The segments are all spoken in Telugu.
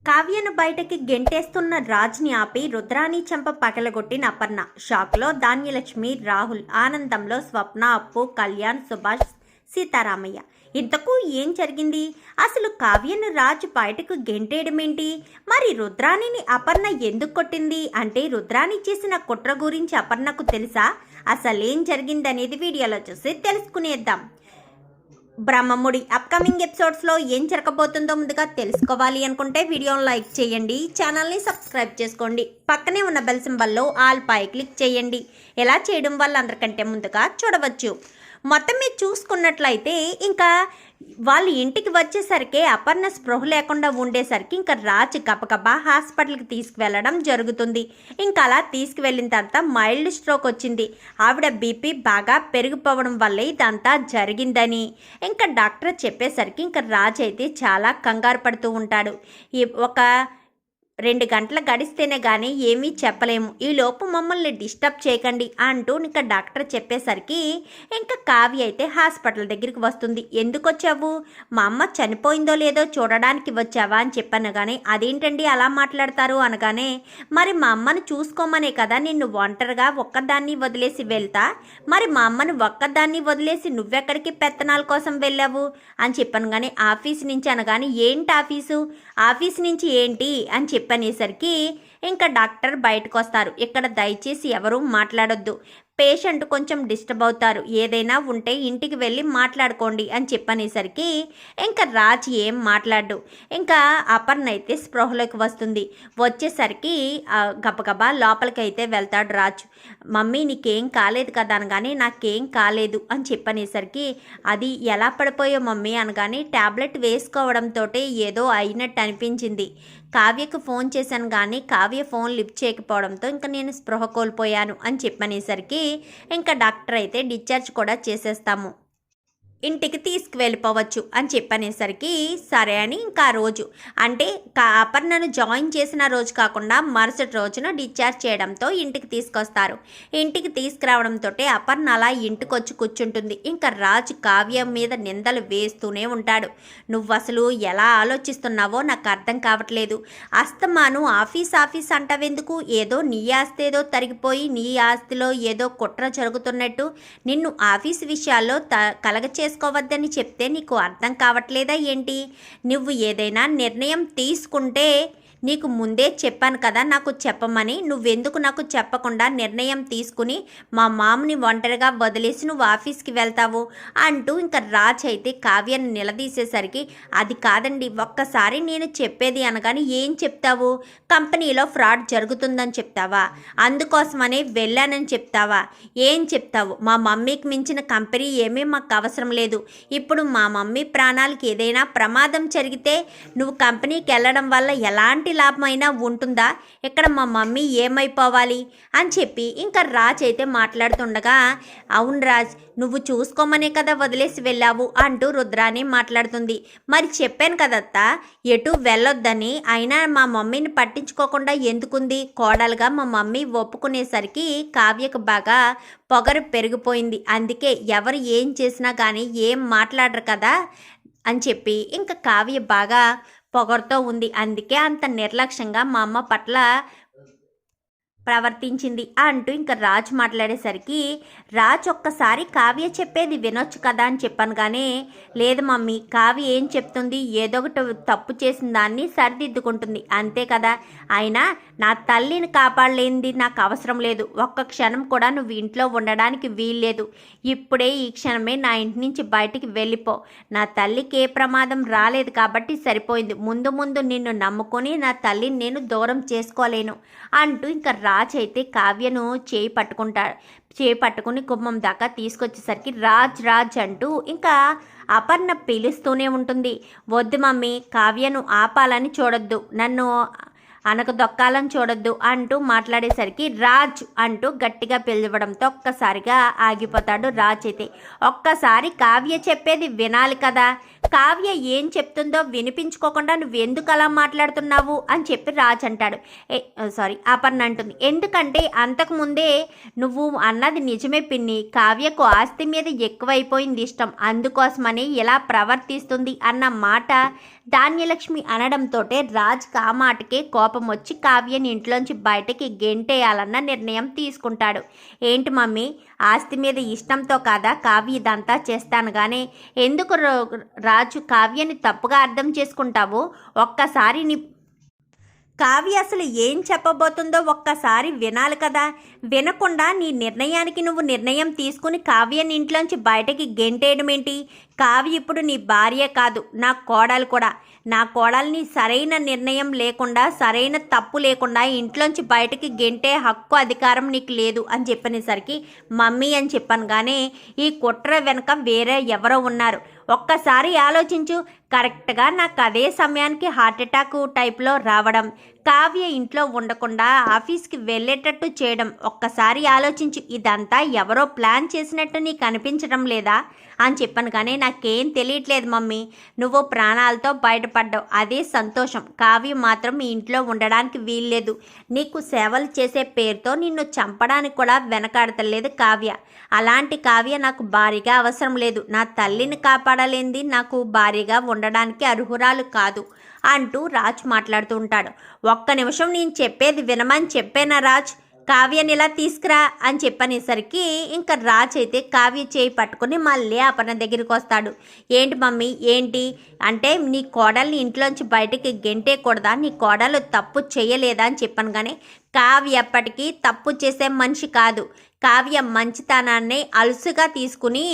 కావ్యను బయటకి గెంటేస్తున్న రాజ్ని ఆపి రుద్రాని చెంప పగలగొట్టిన అపర్ణ. షాక్లో ధాన్యలక్ష్మి, రాహుల్, ఆనందంలో స్వప్న, అప్పు, కళ్యాణ్, సుభాష్, సీతారామయ్య. ఇంతకు ఏం జరిగింది? అసలు కావ్యను రాజు బయటకు గెంటేయడమేంటి? మరి రుద్రాణిని అపర్ణ ఎందుకు కొట్టింది? అంటే రుద్రాణి చేసిన కుట్ర గురించి అపర్ణకు తెలుసా? అసలేం జరిగిందనేది వీడియోలో చూసి తెలుసుకునేద్దాం. బ్రహ్మముడి అప్కమింగ్ ఎపిసోడ్స్లో ఏం జరగబోతుందో ముందుగా తెలుసుకోవాలి అనుకుంటే వీడియోని లైక్ చేయండి, ఛానల్ని సబ్స్క్రైబ్ చేసుకోండి, పక్కనే ఉన్న బెల్ సింబల్లో ఆల్ పై క్లిక్ చేయండి. ఎలా చేయడం వల్ల అందరికంటే ముందుగా చూడవచ్చు. మొత్తం మీద చూసుకున్నట్లయితే ఇంకా వాళ్ళ ఇంటికి వచ్చేసరికి అపర్ణ స్పృహ లేకుండా ఉండేసరికి ఇంకా రాజ్ గబగబా హాస్పిటల్కి తీసుకువెళ్ళడం జరుగుతుంది. ఇంకా అలా తీసుకువెళ్ళిన తర్వాత మైల్డ్ స్ట్రోక్ వచ్చింది. ఆవిడ బీపీ బాగా పెరిగిపోవడం వల్లే ఇదంతా జరిగిందని ఇంకా డాక్టర్ చెప్పేసరికి ఇంకా రాజ్ అయితే చాలా కంగారు పడుతూ ఉంటాడు. ఒక 2 గంటలు గడిస్తేనే కానీ ఏమీ చెప్పలేము, ఈలోపు మమ్మల్ని డిస్టర్బ్ చేయకండి అంటూ ఇంకా డాక్టర్ చెప్పేసరికి ఇంకా కావ్య అయితే హాస్పిటల్ దగ్గరికి వస్తుంది. ఎందుకు వచ్చావు? మా అమ్మ చనిపోయిందో లేదో చూడడానికి వచ్చావా అని చెప్పాను. కానీ అదేంటండి అలా మాట్లాడతారు అనగానే, మరి మా అమ్మను చూసుకోమనే కదా నిన్ను ఒంటరిగా ఒక్కదాన్ని వదిలేసి వెళ్తా, మరి మా అమ్మను ఒక్కదాన్ని వదిలేసి నువ్వెక్కడికి పెత్తనాల కోసం వెళ్ళావు అని చెప్పాను. కానీ ఆఫీస్ నుంచి అనగానే, ఏంటి ఆఫీస్ నుంచి ఏంటి అని చెప్పనేసరికి ఇంకా డాక్టర్ బయటకు వస్తారు. ఇక్కడ దయచేసి ఎవరు మాట్లాడొద్దు, పేషెంట్ కొంచెం డిస్టర్బ్ అవుతారు, ఏదైనా ఉంటే ఇంటికి వెళ్ళి మాట్లాడుకోండి అని చెప్పనేసరికి ఇంకా రాజ్ ఏం మాట్లాడు. ఇంకా అపర్ణ అయితే స్పృహలోకి వస్తుంది. వచ్చేసరికి గబగబా లోపలికి అయితే వెళ్తాడు రాజ్. మమ్మీ నీకేం కాలేదు కదా అనగానే, నాకేం కాలేదు అని చెప్పనేసరికి, అది ఎలా పడిపోయో మమ్మీ అనగానే, ట్యాబ్లెట్ వేసుకోవడంతో ఏదో అయినట్టు అనిపించింది, కావ్యకు ఫోన్ చేశాను కానీ కావ్య ఫోన్ లిఫ్ట్ చేయకపోవడంతో ఇంకా నేను స్పృహ కోల్పోయాను అని చెప్పనేసరికి ఇంకా డాక్టర్ అయితే డిశ్చార్జ్ కూడా చేసేస్తాము, ఇంటికి తీసుకువెళ్ళిపోవచ్చు అని చెప్పనేసరికి సరే అని ఇంకా రోజు అంటే అపర్ణను జాయిన్ చేసిన రోజు కాకుండా మరుసటి రోజున డిశ్చార్జ్ చేయడంతో ఇంటికి తీసుకొస్తారు. ఇంటికి తీసుకురావడంతో అపర్ణ అలా ఇంటికి వచ్చి కూర్చుంటుంది. ఇంకా రాజు కావ్య మీద నిందలు వేస్తూనే ఉంటాడు. నువ్వు అసలు ఎలా ఆలోచిస్తున్నావో నాకు అర్థం కావట్లేదు, అస్తమాను ఆఫీస్ అంటావెందుకు? ఏదో నీ ఆస్తి ఏదో తరిగిపోయి నీ ఆస్తిలో ఏదో కుట్ర జరుగుతున్నట్టు నిన్ను ఆఫీస్ విషయాల్లో చేసుకోవద్దని చెప్తే నీకు అర్థం కావట్లేదా ఏంటి? నువ్వు ఏదైనా నిర్ణయం తీసుకుంటే నీకు ముందే చెప్పాను కదా నాకు చెప్పమని, నువ్వెందుకు నాకు చెప్పకుండా నిర్ణయం తీసుకుని మా మామని ఒంటరిగా వదిలేసి నువ్వు ఆఫీస్కి వెళ్తావు అంటూ ఇంకా రాజ్ అయితే కావ్యను నిలదీసేసరికి, అది కాదండి, ఒక్కసారి నేను చెప్పేది అనగానే ఏం చెప్తావు? కంపెనీలో ఫ్రాడ్ జరుగుతుందని చెప్తావా? అందుకోసమనే వెళ్ళానని చెప్తావా? ఏం చెప్తావు? మా మమ్మీకి మించిన కంపెనీ ఏమీ మాకు అవసరం లేదు, ఇప్పుడు మా మమ్మీ ప్రాణాలకి ఏదైనా ప్రమాదం జరిగితే నువ్వు కంపెనీకి వెళ్ళడం వల్ల ఎలాంటి లాభమైనా ఉంటుందా? ఇక్కడ మా మమ్మీ ఏమైపోవాలి అని చెప్పి ఇంకా రాజ్ అయితే మాట్లాడుతుండగా, అవును రాజ్, నువ్వు చూసుకోమనే కదా వదిలేసి వెళ్ళావు అంటూ రుద్రాని మాట్లాడుతుంది. మరి చెప్పాను కదత్తా ఎటు వెళ్ళొద్దని, అయినా మా మమ్మీని పట్టించుకోకుండా ఎందుకుంది? కోడలుగా మా మమ్మీ ఒప్పుకునేసరికి కావ్యకు బాగా పొగరు పెరిగిపోయింది, అందుకే ఎవరు ఏం చేసినా కానీ ఏం మాట్లాడరు కదా అని చెప్పి ఇంకా కావ్య బాగా పొగరుతో ఉంది. అందుకే అంత నిర్లక్ష్యంగా మా అమ్మ పట్ల ప్రవర్తించింది అంటూ ఇంకా రాజ్ మాట్లాడేసరికి, రాజ్ ఒక్కసారి కావ్య చెప్పేది వినొచ్చు కదా అని చెప్పాను. కానీ లేదు మమ్మీ, కావ్య ఏం చెప్తుంది, ఏదో ఒకటి తప్పు చేసిన దాన్ని సరిదిద్దుకుంటుంది అంతే కదా, అయినా నా తల్లిని కాపాడలేనిది నాకు అవసరం లేదు, ఒక్క క్షణం కూడా నువ్వు ఇంట్లో ఉండడానికి వీల్లేదు, ఇప్పుడే ఈ క్షణమే నా ఇంటి నుంచి బయటికి వెళ్ళిపో, నా తల్లికి ఏ ప్రమాదం రాలేదు కాబట్టి సరిపోయింది, ముందు ముందు నిన్ను నమ్ముకొని నా తల్లిని నేను దూరం చేసుకోలేను అంటూ ఇంకా రాజ్ అయితే కావ్యను చేయి పట్టుకుని గుమ్మం దాకా తీసుకొచ్చేసరికి రాజ్ అంటూ ఇంకా అపర్ణ పిలుస్తూనే ఉంటుంది. వద్దు మమ్మీ, కావ్యను ఆపాలని చూడొద్దు, నన్ను అనకదొక్కాలని చూడొద్దు అంటూ మాట్లాడేసరికి రాజ్ అంటూ గట్టిగా పిలవడంతో ఒక్కసారిగా ఆగిపోతాడు రాజ్ అయితే. ఒక్కసారి కావ్య చెప్పేది వినాలి కదా, కావ్య ఏం చెప్తుందో వినిపించుకోకుండా నువ్వెందుకు అలా మాట్లాడుతున్నావు అని చెప్పి రాజ్ అంటాడు. అపర్ణ అంటుంది. ఎందుకంటే అంతకుముందే నువ్వు అన్నది నిజమే పిన్ని, కావ్యకు ఆస్తి మీద ఎక్కువైపోయింది ఇష్టం, అందుకోసమని ఇలా ప్రవర్తిస్తుంది అన్న మాట ధాన్యలక్ష్మి అనడంతో రాజ్కి ఆ మాటకే కోపం వచ్చి కావ్యని ఇంట్లోంచి బయటకి గెంటేయాలన్న నిర్ణయం తీసుకుంటాడు. ఏంటి మమ్మీ, ఆస్తి మీద ఇష్టంతో కాదా కావ్య ఇదంతా చేస్తాను కానీ ఎందుకు రాజు కావ్యని తప్పుగా అర్థం చేసుకుంటావు? ఒక్కసారి నీ కావ్య అసలు ఏం చెప్పబోతుందో ఒక్కసారి వినాలి కదా. వినకుండా నీ నిర్ణయానికి నువ్వు నిర్ణయం తీసుకుని కావ్యని ఇంట్లోంచి బయటకి గెంటేయడం ఏంటి? కావ్య ఇప్పుడు నీ భార్య కాదు, నా కోడలు కూడా. నా కోడల్ని సరైన నిర్ణయం లేకుండా, సరైన తప్పు లేకుండా ఇంట్లోంచి బయటకి గెంటే హక్కు అధికారం నీకు లేదు అని చెప్పనేసరికి మమ్మీ అని చెప్పాను. కానీ ఈ కుట్ర వెనక వేరే ఎవరో ఉన్నారు. ఒక్కసారి ఆలోచించు. కరెక్ట్గా నాకు అదే సమయానికి హార్ట్అటాక్ టైప్లో రావడం, కావ్య ఇంట్లో ఉండకుండా ఆఫీస్కి వెళ్ళేటట్టు చేయడం, ఒక్కసారి ఆలోచించు. ఇదంతా ఎవరో ప్లాన్ చేసినట్టు నీకు అనిపించడం లేదా అని చెప్పాను. కానీ నాకేం తెలియట్లేదు మమ్మీ, నువ్వు ప్రాణాలతో బయటపడ్డావు, అదే సంతోషం. కావ్య మాత్రం ఈ ఇంట్లో ఉండడానికి వీల్లేదు. నీకు సేవలు చేసే పేరుతో నిన్ను చంపడానికి కూడా వెనకాడతలేదు కావ్య. అలాంటి కావ్య నాకు భారీగా అవసరం లేదు. నా తల్లిని కాపాడలేంది నాకు భారీగా ఉండడానికి అర్హురాలు కాదు అంటూ రాజ్ మాట్లాడుతూ ఉంటాడు. ఒక్క నిమిషం నేను చెప్పేది వినమని చెప్పేనా రాజ్, కావ్యని ఇలా తీసుకురా అని చెప్పనేసరికి ఇంకా రాజ్ అయితే కావ్య చేయి పట్టుకుని మళ్ళీ అపర్ణ దగ్గరికి వస్తాడు. ఏంటి మమ్మీ, ఏంటి అంటే నీ కోడల్ని ఇంట్లోంచి బయటికి గెంటేయకూడదా? నీ కోడలు తప్పు చేయలేదా అని చెప్పాను. కానీ కావ్య ఎప్పటికీ తప్పు చేసే మనిషి కాదు. కావ్య మంచితనాన్ని అలుసుగా తీసుకుని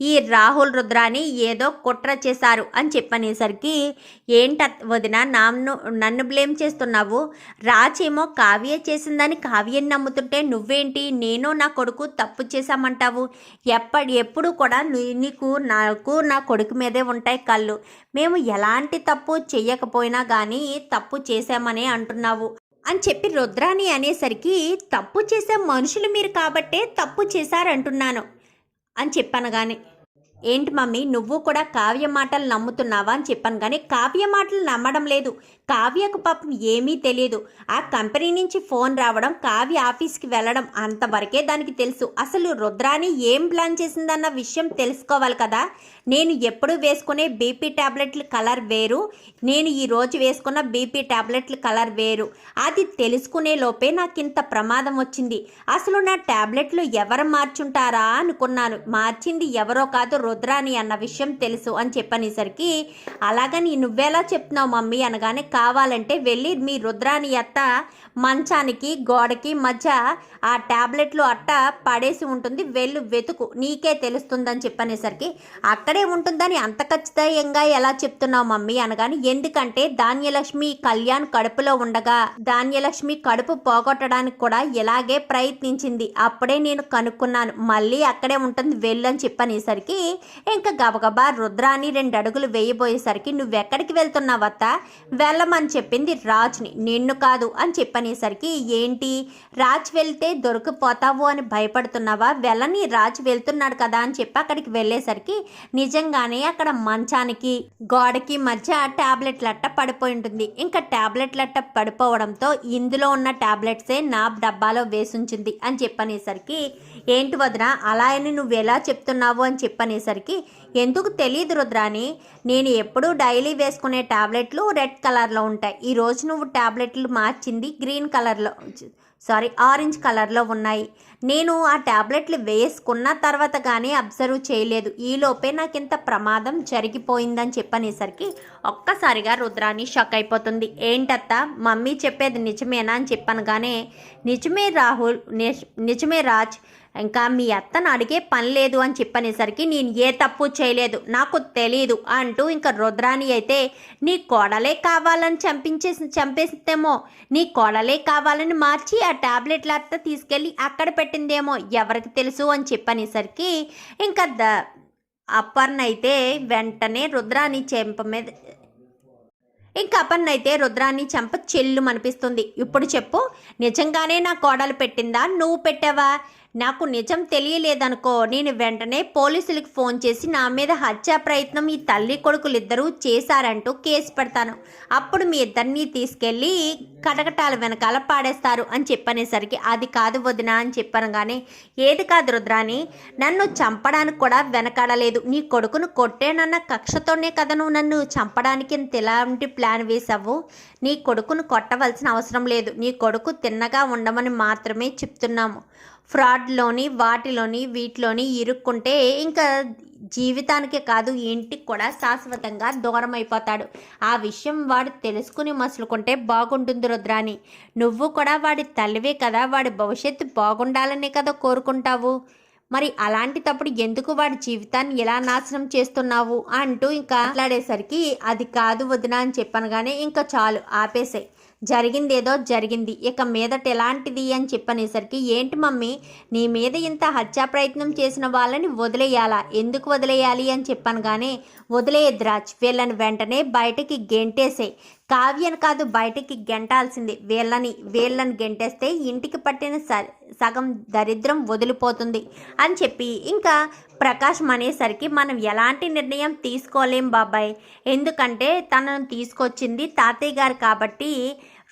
ఈ రాహుల్ రుద్రాని ఏదో కుట్ర చేశారు అని చెప్పనేసరికి ఏంట వదిన నన్ను బ్లేమ్ చేస్తున్నావు? రాచేమో కావ్య చేసిందని కావ్యని నమ్ముతుంటే నువ్వేంటి నేను నా కొడుకు తప్పు చేశామంటావు? ఎప్పుడు కూడా నాకు నా కొడుకు మీదే ఉంటాయి కళ్ళు. మేము ఎలాంటి తప్పు చెయ్యకపోయినా కానీ తప్పు చేశామని అంటున్నావు అని చెప్పి రుద్రాని అనేసరికి తప్పు చేసే మనుషులు మీరు కాబట్టే తప్పు చేశారంటున్నాను అని చెప్పాను. కానీ ఏంటి మమ్మీ, నువ్వు కూడా కావ్య మాటలు నమ్ముతున్నావా అని చెప్పాను. కానీ కావ్య మాటలు నమ్మడం లేదు. కావ్యకు పాపం ఏమీ తెలియదు. ఆ కంపెనీ నుంచి ఫోన్ రావడం, కావ్య ఆఫీస్కి వెళ్ళడం అంతవరకే దానికి తెలుసు. అసలు రుద్రాని ఏం ప్లాన్ చేసిందన్న విషయం తెలుసుకోవాలి కదా. నేను ఎప్పుడు వేసుకునే బీపీ ట్యాబ్లెట్ల కలర్ వేరు, నేను ఈరోజు వేసుకున్న బీపీ ట్యాబ్లెట్ల కలర్ వేరు. అది తెలుసుకునే లోపే నాకు ఇంత ప్రమాదం వచ్చింది. అసలు నా ట్యాబ్లెట్లు ఎవరు మార్చుంటారా అనుకున్నాను. మార్చింది ఎవరో కాదు, రుద్రాని అన్న విషయం తెలుసు అని చెప్పనేసరికి అలాగని నువ్వెలా చెప్తున్నావు మమ్మీ అనగానే, కావాలంటే వెళ్ళి మీ రుద్రాని అత్త మంచానికి గోడకి మధ్య ఆ ట్యాబ్లెట్లు అట్ట పడేసి ఉంటుంది, వెళ్ళు వెతుకు, నీకే తెలుస్తుందని చెప్పనేసరికి అక్కడే ఉంటుందని అంత ఖచ్చితంగా ఎలా చెప్తున్నావు మమ్మీ అనగాని, ఎందుకంటే ధాన్యలక్ష్మి కళ్యాణ్ కడుపులో ఉండగా ధాన్యలక్ష్మి కడుపు పోగొట్టడానికి కూడా ఇలాగే ప్రయత్నించింది. అప్పుడే నేను కనుక్కున్నాను, మళ్ళీ అక్కడే ఉంటుంది వెళ్ళు అని చెప్పనేసరికి ఇంకా గబగబా రుద్రాని 2 అడుగులు వేయబోయేసరికి నువ్వెక్కడికి వెళ్తున్నావత్త, వెళ్ళమని చెప్పింది రాజ్ని, నిన్ను కాదు అని చెప్పనేసరికి ఏంటి రాజ్ వెళ్తే దొరికిపోతావు అని భయపడుతున్నావా? వెళ్ళని, రాజ్ వెళ్తున్నాడు కదా అని చెప్పి అక్కడికి వెళ్ళేసరికి నిజంగానే అక్కడ మంచానికి గోడకి మధ్య ట్యాబ్లెట్లట్ట పడిపోయి ఉంటుంది. ఇంకా ట్యాబ్లెట్లట్ట పడిపోవడంతో ఇందులో ఉన్న ట్యాబ్లెట్సే నా డబ్బాలో వేసుంచింది అని చెప్పనేసరికి ఏంటి వదిన అలా అని నువ్వు ఎలా చెప్తున్నావు అని చెప్పనేసరికి ఎందుకు తెలియదు రుద్రాని, నేను ఎప్పుడూ డైలీ వేసుకునే ట్యాబ్లెట్లు రెడ్ కలర్లో ఉంటాయి. ఈరోజు నువ్వు ట్యాబ్లెట్లు మార్చింది ఆరెంజ్ కలర్లో ఉన్నాయి. నేను ఆ ట్యాబ్లెట్లు వేసుకున్న తర్వాత కానీ అబ్జర్వ్ చేయలేదు. ఈలోపే నాకు ఇంత ప్రమాదం జరిగిపోయిందని చెప్పనేసరికి ఒక్కసారిగా రుద్రాని షాక్ అయిపోతుంది. ఏంటత్త, మమ్మీ చెప్పేది నిజమేనా అని చెప్పాను. కానీ నిజమే రాహుల్, నిజమే రాజ్, ఇంకా మీ అత్తను అడిగే పని లేదు అని చెప్పనేసరికి నేను ఏ తప్పు చేయలేదు, నాకు తెలీదు అంటూ ఇంకా రుద్రాని అయితే నీ కోడలే కావాలని చంపేస్తేమో, నీ కోడలే కావాలని మార్చి ఆ ట్యాబ్లెట్ల అత్త తీసుకెళ్ళి అక్కడ పెట్టిందేమో ఎవరికి తెలుసు అని చెప్పనేసరికి ఇంకా అపర్ణ అయితే వెంటనే రుద్రాని చెంప మీద అపర్ణ రుద్రాన్ని చంప చెల్లు అనిపిస్తుంది. ఇప్పుడు చెప్పు, నిజంగానే నా కోడలు పెట్టిందా, నువ్వు పెట్టావా? నాకు నిజం తెలియలేదనుకో, నేను వెంటనే పోలీసులకు ఫోన్ చేసి నా మీద హత్యా ప్రయత్నం ఈ తల్లి కొడుకులిద్దరూ చేశారంటూ కేసు పెడతాను. అప్పుడు మీ ఇద్దరిని తీసుకెళ్ళి కటకటాల వెనకాల పాడేస్తారు అని చెప్పనేసరికి అది కాదు వదిన అని చెప్పాను. కానీ ఏది కాదు రుద్రాని, నన్ను చంపడానికి కూడా వెనకాడలేదు. నీ కొడుకును కొట్టేనన్న కక్షతోనే కదా నువ్వు నన్ను చంపడానికి ఎలాంటి ప్లాన్ వేశావు. నీ కొడుకును కొట్టవలసిన అవసరం లేదు. నీ కొడుకు తిన్నగా ఉండమని మాత్రమే చెప్తున్నాము. ఫ్రాడ్లోని వీటిలోని ఇరుక్కుంటే ఇంకా జీవితానికే కాదు ఇంటికి కూడా శాశ్వతంగా దూరం అయిపోతాడు. ఆ విషయం వాడు తెలుసుకుని మసులుకుంటే బాగుంటుంది రుద్రాని. నువ్వు కూడా వాడి తల్లివే కదా, వాడి భవిష్యత్తు బాగుండాలనే కదా కోరుకుంటావు. మరి అలాంటి తప్పుడు ఎందుకు వాడి జీవితాన్ని ఎలా నాశనం చేస్తున్నావు అంటూ ఇంకా మాట్లాడేసరికి అది కాదు వదిన అని చెప్పాను. కానీ ఇంకా చాలు ఆపేసాయి. జరిగిందేదో జరిగింది, ఇక మీదట ఎలాంటిది అని చెప్పనేసరికి ఏంటి మమ్మీ, నీ మీద ఇంత హత్యా ప్రయత్నం చేసిన వాళ్ళని వదిలేయాలా? ఎందుకు వదిలేయాలి అని చెప్పాను. కానీ వదిలేయద్దు రాజ్, వీళ్ళని వెంటనే బయటకి గెంటేసే. కావ్యను కాదు బయటికి గెంటాల్సింది, వీళ్ళని గెంటేస్తే ఇంటికి పట్టిన సగం దరిద్రం వదిలిపోతుంది అని చెప్పి ఇంకా ప్రకాశం అనేసరికి మనం ఎలాంటి నిర్ణయం తీసుకోలేం బాబాయ్. ఎందుకంటే తనను తీసుకొచ్చింది తాతయ్య గారు కాబట్టి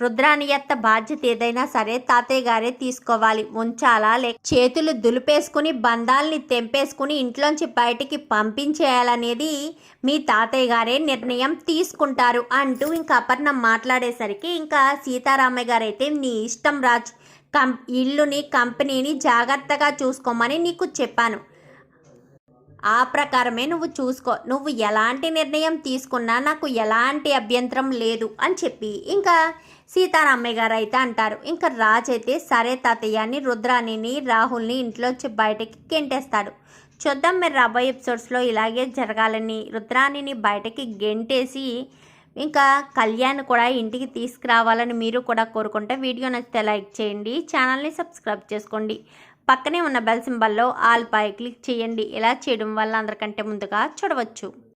రుద్రాని యొక్క బాధ్యత ఏదైనా సరే తాతయ్య గారే తీసుకోవాలి. ఉంచాలా లేక చేతులు దులిపేసుకుని బంధాలని తెంపేసుకుని ఇంట్లోంచి బయటికి పంపించేయాలనేది మీ తాతయ్య గారే నిర్ణయం తీసుకుంటారు అంటూ ఇంకా అపర్ణ మాట్లాడేసరికి ఇంకా సీతారామయ్య గారు అయితే నీ ఇష్టం రాజ్, ఇల్లుని కంపెనీని జాగ్రత్తగా చూసుకోమని నీకు చెప్పాను, ఆ ప్రకారమే నువ్వు చూసుకో, నువ్వు ఎలాంటి నిర్ణయం తీసుకున్నా నాకు ఎలాంటి అభ్యంతరం లేదు అని చెప్పి ఇంకా సీతారామయ్య గారు అయితే అంటారు. ఇంకా రాజ్ అయితే సరే తాతయ్యని రుద్రాణిని రాహుల్ని ఇంట్లోంచి బయటకి గెంటేస్తాడు. చూద్దాం మీరు రాబోయే ఎపిసోడ్స్లో ఇలాగే జరగాలని, రుద్రాణిని బయటకి గెంటేసి ఇంకా కళ్యాణ్ కూడా ఇంటికి తీసుకురావాలని మీరు కూడా కోరుకుంటే వీడియో నచ్చితే లైక్ చేయండి, ఛానల్ని సబ్స్క్రైబ్ చేసుకోండి, పక్కనే ఉన్న బెల్ సింబల్లో ఆల్ పై క్లిక్ చేయండి. ఇలా చేయడం వల్ల అందరికంటే ముందుగా చూడవచ్చు.